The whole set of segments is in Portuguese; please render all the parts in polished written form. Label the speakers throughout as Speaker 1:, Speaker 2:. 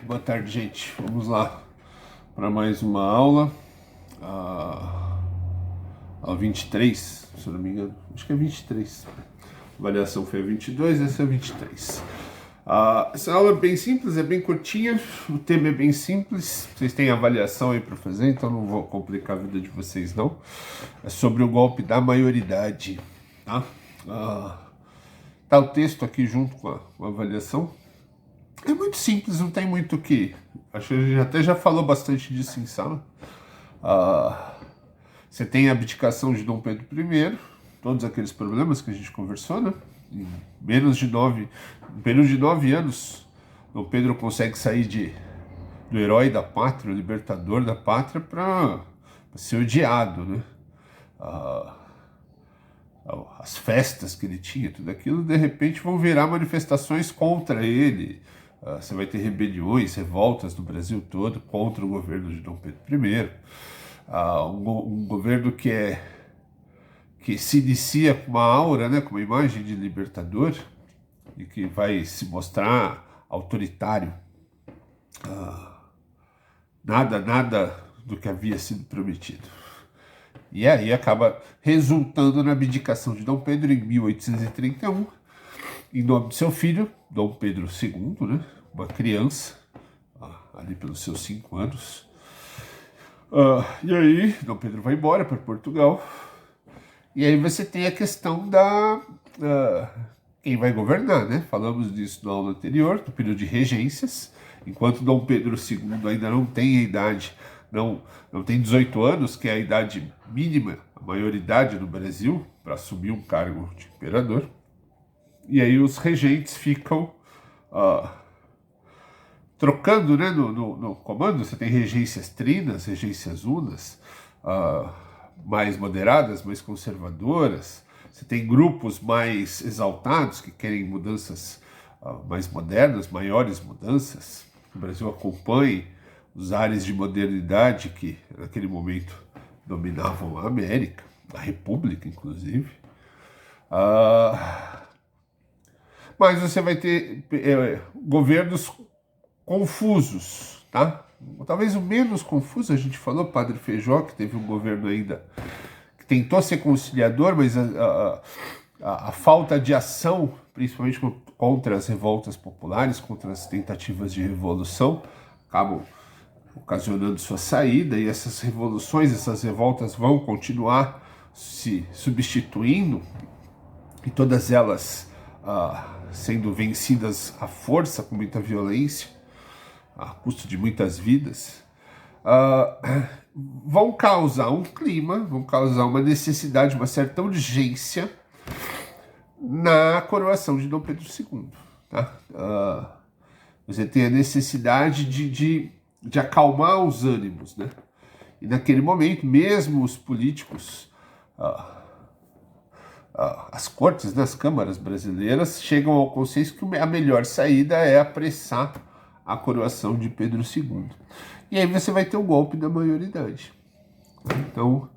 Speaker 1: Boa tarde, gente. Vamos lá para mais uma aula. A 23, se eu não me engano. Acho que é 23. A avaliação foi a 22, essa é a 23. Essa aula é bem simples, é bem curtinha. O tema é bem simples. Vocês têm avaliação aí para fazer, então não vou complicar a vida de vocês, não. É sobre o golpe da maioridade, tá? Tá o texto aqui junto com a avaliação. É muito simples, não tem muito o que. Acho que a gente até já falou bastante disso em sala. Você tem a abdicação de Dom Pedro I, todos aqueles problemas que a gente conversou, né? Em menos de 9 anos, Dom Pedro consegue sair do herói da pátria, o libertador da pátria, para ser odiado, né? As festas que ele tinha, tudo aquilo, de repente vão virar manifestações contra ele. Você vai ter rebeliões, revoltas no Brasil todo contra o governo de Dom Pedro I. Um governo que se inicia com uma aura, né, com uma imagem de libertador e que vai se mostrar autoritário. Nada do que havia sido prometido. E aí acaba resultando na abdicação de Dom Pedro em 1831, em nome de seu filho, Dom Pedro II, né? Uma criança, ali pelos seus 5 anos. E aí, Dom Pedro vai embora para Portugal. E aí você tem a questão da quem vai governar, né? Falamos disso na aula anterior, do período de regências. Enquanto Dom Pedro II ainda não tem a idade, não tem 18 anos, que é a idade mínima, a maioridade no Brasil, para assumir um cargo de imperador. E aí os regentes ficam trocando, né, no comando. Você tem regências trinas, regências unas, mais moderadas, mais conservadoras. Você tem grupos mais exaltados que querem mudanças mais modernas, maiores mudanças. O Brasil acompanha os ares de modernidade que naquele momento dominavam a América, a República, inclusive. Mas você vai ter governos confusos, tá? Talvez o menos confuso, a gente falou, Padre Feijó, que teve um governo ainda que tentou ser conciliador, mas a falta de ação, principalmente contra as revoltas populares, contra as tentativas de revolução, acabam ocasionando sua saída, e essas revoluções, essas revoltas vão continuar se substituindo, e todas elas sendo vencidas à força, com muita violência, a custo de muitas vidas, vão causar um clima, vão causar uma necessidade, uma certa urgência na coroação de Dom Pedro II. Tá? Você tem a necessidade de acalmar os ânimos, né? E naquele momento, mesmo os políticos, as cortes, né, as câmaras brasileiras, chegam ao consenso que a melhor saída é apressar a coroação de Pedro II. E aí você vai ter o golpe da maioridade. Então,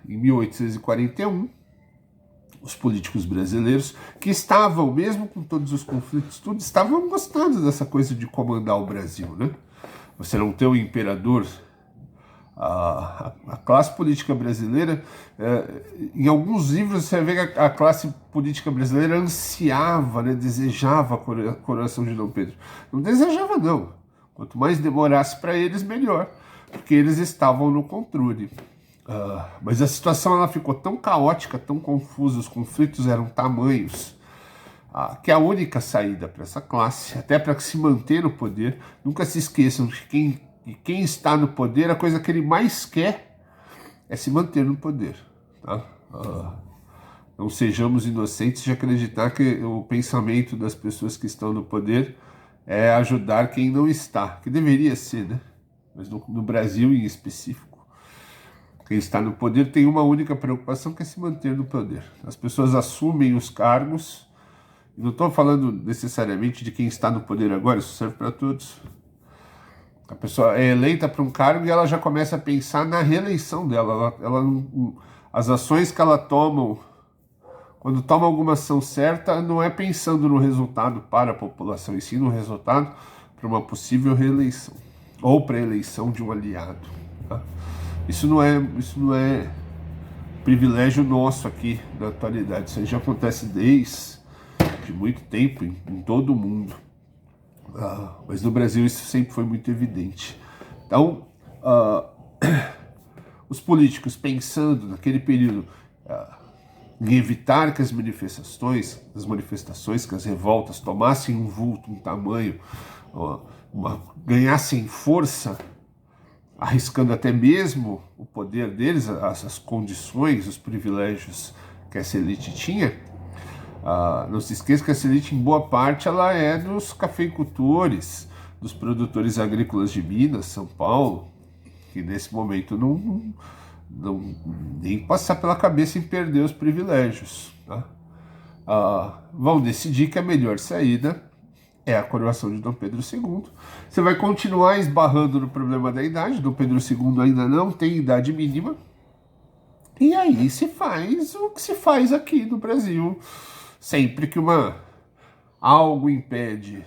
Speaker 1: em 1841, os políticos brasileiros, que estavam, mesmo com todos os conflitos, estavam gostando dessa coisa de comandar o Brasil, né? Você não ter um imperador. A classe política brasileira, em alguns livros você vê que a classe política brasileira ansiava, né, desejava a coroação de Dom Pedro. Não desejava, não. Quanto mais demorasse para eles, melhor, porque eles estavam no controle. Mas a situação ela ficou tão caótica, tão confusa, os conflitos eram tamanhos, que a única saída para essa classe, até para se manter no poder, nunca se esqueçam de quem está no poder, a coisa que ele mais quer é se manter no poder. Tá? Não sejamos inocentes de acreditar que o pensamento das pessoas que estão no poder é ajudar quem não está, que deveria ser, né? Mas no Brasil em específico, quem está no poder tem uma única preocupação, que é se manter no poder. As pessoas assumem os cargos, e não estou falando necessariamente de quem está no poder agora, isso serve para todos. A pessoa é eleita para um cargo e ela já começa a pensar na reeleição dela. As ações que ela toma, quando toma alguma ação certa, não é pensando no resultado para a população, e sim no resultado para uma possível reeleição ou para a eleição de um aliado. Tá? Isso não é privilégio nosso aqui na atualidade. Isso aí já acontece desde muito tempo em todo o mundo. Mas no Brasil isso sempre foi muito evidente. Então, os políticos pensando naquele período em evitar que as manifestações, que as revoltas tomassem um vulto, um tamanho, ganhassem força, arriscando até mesmo o poder deles, as condições, os privilégios que essa elite tinha. Não se esqueça que essa elite, em boa parte, ela é dos cafeicultores, dos produtores agrícolas de Minas, São Paulo, que nesse momento não nem passar pela cabeça em perder os privilégios. Tá? Vão decidir que a melhor saída é a coroação de Dom Pedro II. Você vai continuar esbarrando no problema da idade. Dom Pedro II ainda não tem idade mínima. E aí se faz o que se faz aqui no Brasil. Sempre que algo impede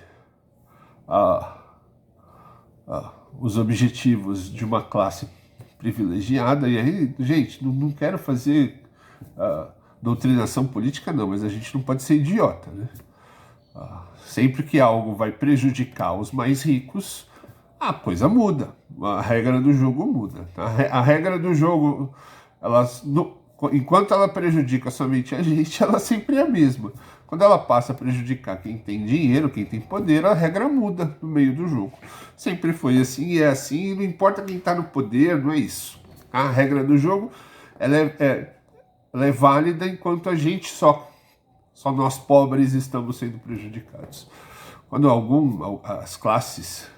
Speaker 1: os objetivos de uma classe privilegiada, e aí, gente, não quero fazer doutrinação política não, mas a gente não pode ser idiota, né? Sempre que algo vai prejudicar os mais ricos, a coisa muda, a regra do jogo muda. A regra do jogo, enquanto ela prejudica somente a gente, ela sempre é a mesma. Quando ela passa a prejudicar quem tem dinheiro, quem tem poder, a regra muda no meio do jogo. Sempre foi assim e é assim, não importa quem está no poder, não é isso. A regra do jogo ela é válida enquanto a gente só nós pobres estamos sendo prejudicados. Quando as classes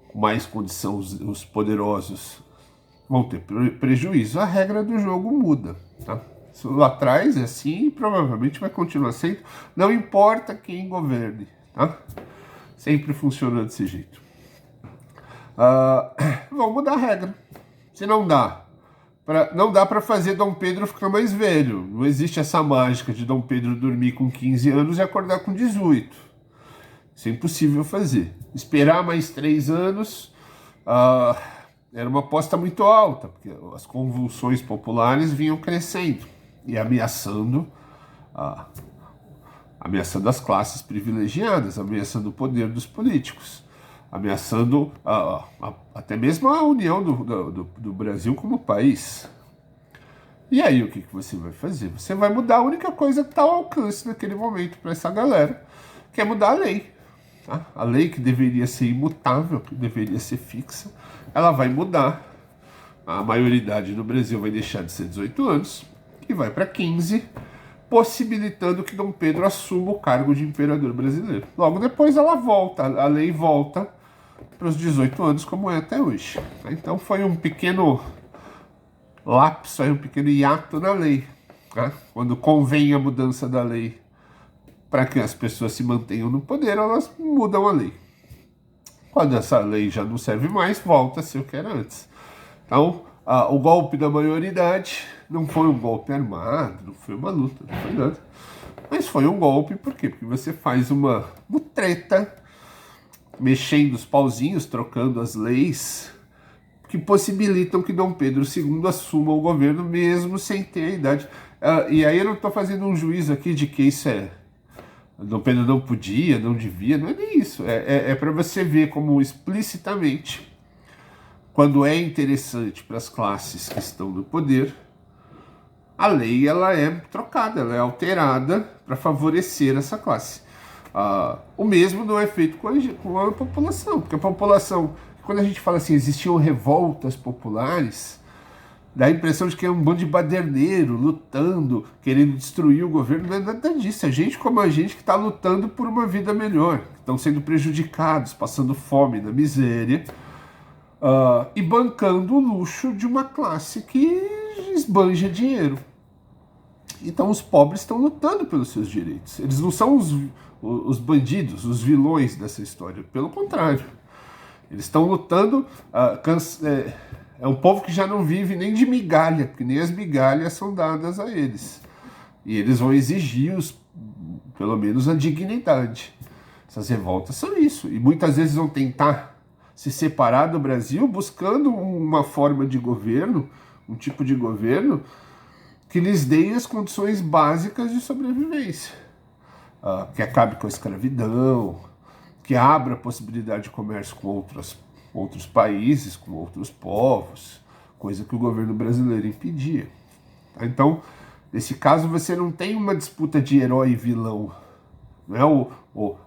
Speaker 1: com mais condição, os poderosos, vão ter prejuízo, a regra do jogo muda. Tá? Isso lá atrás é assim e provavelmente vai continuar sendo, não importa quem governe. Tá? Sempre funciona desse jeito. Vamos mudar a regra. Se não dá para fazer Dom Pedro ficar mais velho. Não existe essa mágica de Dom Pedro dormir com 15 anos e acordar com 18. Isso é impossível fazer. Esperar mais 3 anos era uma aposta muito alta, porque as convulsões populares vinham crescendo e ameaçando as classes privilegiadas, ameaçando o poder dos políticos, ameaçando até mesmo a união do Brasil como país. E aí o que você vai fazer? Você vai mudar a única coisa que está ao alcance naquele momento para essa galera, que é mudar a lei. Tá? A lei que deveria ser imutável, que deveria ser fixa, ela vai mudar. A maioridade no Brasil vai deixar de ser 18 anos e vai para 15, possibilitando que Dom Pedro assuma o cargo de imperador brasileiro. Logo depois a lei volta para os 18 anos, como é até hoje. Então foi um pequeno lapso, um pequeno hiato na lei. Tá? Quando convém a mudança da lei para que as pessoas se mantenham no poder, elas mudam a lei. Quando essa lei já não serve mais, volta a ser o que era antes. Então, o golpe da maioridade não foi um golpe armado, não foi uma luta, não foi nada. Mas foi um golpe, por quê? Porque você faz uma treta, mexendo os pauzinhos, trocando as leis, que possibilitam que Dom Pedro II assuma o governo mesmo sem ter a idade. E aí eu não estou fazendo um juízo aqui de que isso Dom Pedro não podia, não devia, não é nem isso. É para você ver como explicitamente, quando é interessante para as classes que estão no poder, a lei ela é trocada, ela é alterada para favorecer essa classe. O mesmo não é feito com a população, porque a população, quando a gente fala assim, existiam revoltas populares, dá a impressão de que é um bando de baderneiro lutando, querendo destruir o governo. Não é nada disso. É gente como a gente que está lutando por uma vida melhor, que estão sendo prejudicados, passando fome, na miséria, e bancando o luxo de uma classe que esbanja dinheiro. Então os pobres estão lutando pelos seus direitos. Eles não são os bandidos, os vilões dessa história. Pelo contrário. Eles estão lutando... É um povo que já não vive nem de migalha, porque nem as migalhas são dadas a eles. E eles vão exigir, pelo menos, a dignidade. Essas revoltas são isso. E muitas vezes vão tentar se separar do Brasil buscando uma forma de governo, um tipo de governo que lhes dê as condições básicas de sobrevivência. Que acabe com a escravidão, que abra a possibilidade de comércio com outros países, com outros povos, coisa que o governo brasileiro impedia. Então, nesse caso, você não tem uma disputa de herói e vilão. Não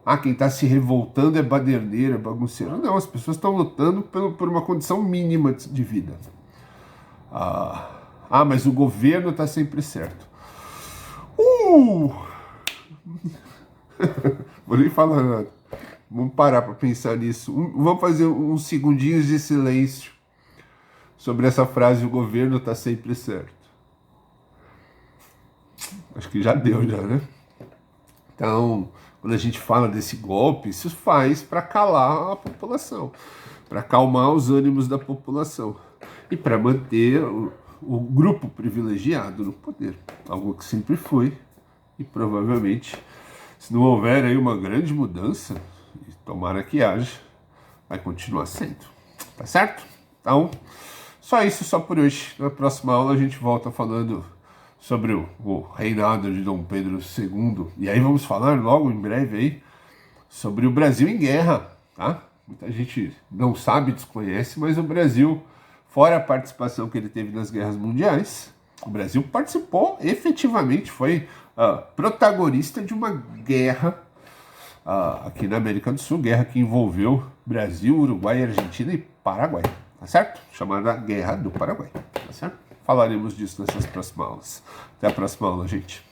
Speaker 1: é quem está se revoltando é baderneiro, é bagunceiro. Não, as pessoas estão lutando por uma condição mínima de vida. Mas o governo está sempre certo. Vou nem falar nada. Vamos parar para pensar nisso. Vamos fazer uns segundinhos de silêncio sobre essa frase: o governo está sempre certo. Acho que já deu, né? Então, quando a gente fala desse golpe, isso faz para calar a população, para acalmar os ânimos da população e para manter o grupo privilegiado no poder, algo que sempre foi e provavelmente, se não houver aí uma grande mudança, e tomara que haja, vai continuar sendo, tá certo? Então, só isso, só por hoje. Na próxima aula a gente volta falando sobre o reinado de Dom Pedro II. E aí vamos falar logo em breve aí sobre o Brasil em guerra, tá? Muita gente não sabe, desconhece, mas o Brasil, fora a participação que ele teve nas guerras mundiais, o Brasil participou efetivamente, foi protagonista de uma guerra aqui na América do Sul, guerra que envolveu Brasil, Uruguai, Argentina e Paraguai, tá certo? Chamada Guerra do Paraguai, tá certo? Falaremos disso nessas próximas aulas. Até a próxima aula, gente.